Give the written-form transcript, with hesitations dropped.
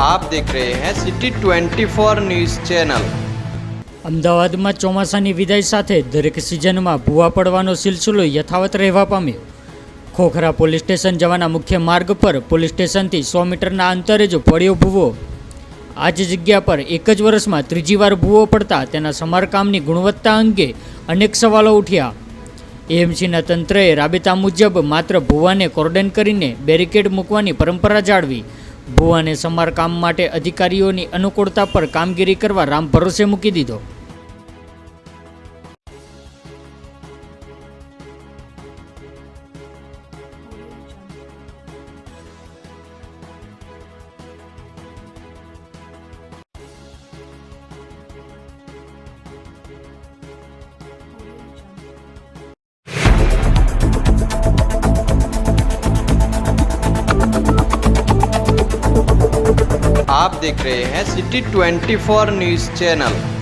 आप देख रहे हैं सिटी 24 न्यूज़ चैनल। અમદાવાદમાં ચોમાસાની વિદાય સાથે દરેક સિઝનમાં ભૂવા પડવાનો સિલસિલો યથાવત રહેવા પામ્યો। ખોખરા પોલીસ સ્ટેશન જવાના મુખ્ય માર્ગ પર પોલીસ સ્ટેશનથી 100 મીટરના અંતરે જ પડ્યો ભૂવો। આ જ જગ્યા પર એક જ વર્ષમાં ત્રીજી વાર ભૂવો પડતા તેના સમારકામની ગુણવત્તા અંગે અનેક સવાલો ઉઠ્યા। એએમસીના તંત્રએ રાબેતા મુજબ માત્ર ભૂવાને કોર્ડન કરીને બેરિકેડ મૂકવાની પરંપરા જાળવી ભૂવાને સમારકામ માટે અધિકારીઓની અનુકૂળતા પર કામગીરી કરવા રામ ભરોસે મૂકી દીધો। आप देख रहे हैं सिटी 24 न्यूज़ चैनल।